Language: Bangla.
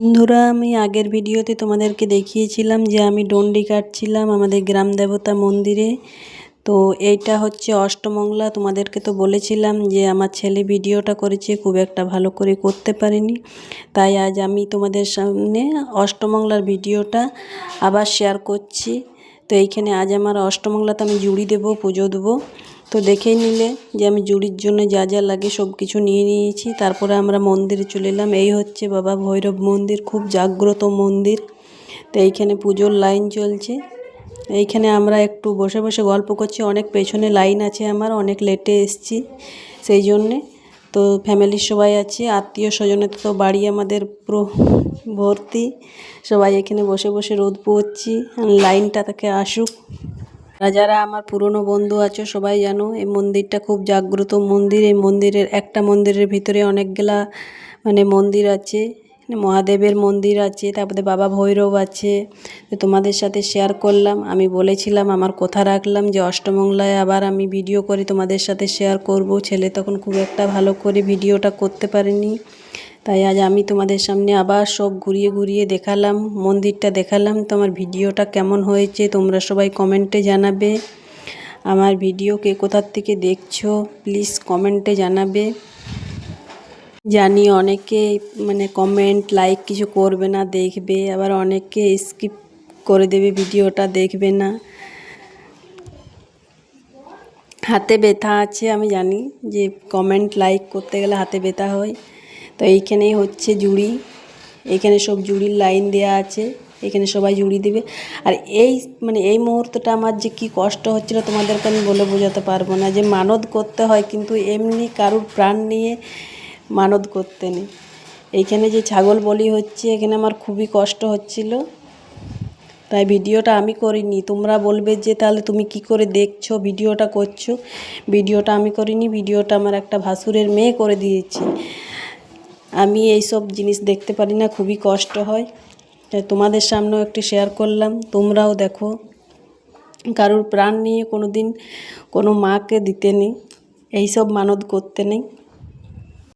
বন্ধুরা, আমি আগের ভিডিওতে তোমাদেরকে দেখিয়েছিলাম যে আমি ডন্ডি কাটছিলাম আমাদের গ্রাম দেবতা মন্দিরে। তো এইটা হচ্ছে অষ্টমঙ্গলা। তোমাদেরকে তো বলেছিলাম যে আমার ছেলে ভিডিওটা করেছে, খুব একটা ভালো করে করতে পারেনি, তাই আজ আমি তোমাদের সামনে অষ্টমঙ্গলার ভিডিওটা আবার শেয়ার করছি। তো এইখানে আজ আমার অষ্টমঙ্গলাতে আমি জুড়ি দেবো, পুজো দেবো। তো দেখেই নিলে যে আমি জুড়ির জন্য যা যা লাগে সব কিছু নিয়ে নিয়েছি। তারপরে আমরা মন্দিরে চলে এলাম। এই হচ্ছে বাবা ভৈরব মন্দির, খুব জাগ্রত মন্দির। তো এইখানে পুজোর লাইন চলছে। এইখানে আমরা একটু বসে বসে গল্প করছি। অনেক পেছনে লাইন আছে, আমার অনেক লেটে এসছি সেই জন্যে। তো ফ্যামিলির সবাই আছে, আত্মীয় স্বজনের তো বাড়ি আমাদের পুরো ভর্তি। সবাই এখানে বসে বসে রোদ পোয়াচ্ছি, লাইনটা তাকে আসুক। যারা আমার পুরনো বন্ধু আছো সবাই জানো এই মন্দিরটা খুব জাগ্রত মন্দির। এই মন্দিরের একটা মন্দিরের ভিতরে অনেকগুলা মন্দির আছে। মহাদেবের মন্দির আছে, তারপরে বাবা ভৈরব আছে। তো তোমাদের সাথে শেয়ার করলাম। আমি বলেছিলাম, আমার কথা রাখলাম যে অষ্টমঙ্গলায় আবার আমি ভিডিও করে তোমাদের সাথে শেয়ার করব। ছেলে তখন খুব একটা ভালো করে ভিডিওটা করতে পারেনি, তাই আজ আমি তোমাদের সামনে আবার সব ঘুরিয়ে ঘুরিয়ে দেখালাম, মন্দিরটা দেখালাম। তো আমার ভিডিওটা কেমন হয়েছে তোমরা সবাই কমেন্টে জানাবে। আমার ভিডিও কে কোথার থেকে দেখছো প্লিজ কমেন্টে জানাবে। জানি অনেকে কমেন্ট লাইক কিছু করবে না, দেখবে, আবার অনেকে স্কিপ করে দেবে, ভিডিওটা দেখবে না। হাতে ব্যথা আছে, আমি জানি যে কমেন্ট লাইক করতে গেলে হাতে ব্যথা হয়। তো এইখানেই হচ্ছে জুড়ি, এইখানে সব জুড়ির লাইন দেয়া আছে, এখানে সবাই জুড়ি দেবে। আর এই মুহূর্তটা আমার যে কি কষ্ট হচ্ছিল তোমাদেরকে আমি বলে বোঝাতে পারবো না। যে মানত করতে হয়, কিন্তু এমনি কারুর প্রাণ নিয়ে মানত করতে নেই। এইখানে যে ছাগল বলি হচ্ছে, এখানে আমার খুবই কষ্ট হচ্ছিল, তাই ভিডিওটা আমি করিনি। তোমরা বলবে যে তাহলে তুমি কি করে দেখছো ভিডিওটা করছো। ভিডিওটা আমি করিনি, ভিডিওটা আমার একটা ভাসুরের মেয়ে করে দিয়েছে। আমি এই সব জিনিস দেখতে পারি না, খুবই কষ্ট হয়, তাই তোমাদের সামনেও একটু শেয়ার করলাম। তোমরাও দেখো, কারুর প্রাণ নিয়ে কোনো দিন কোনো মাকে দিতে নেই, এইসব মানত করতে নেই।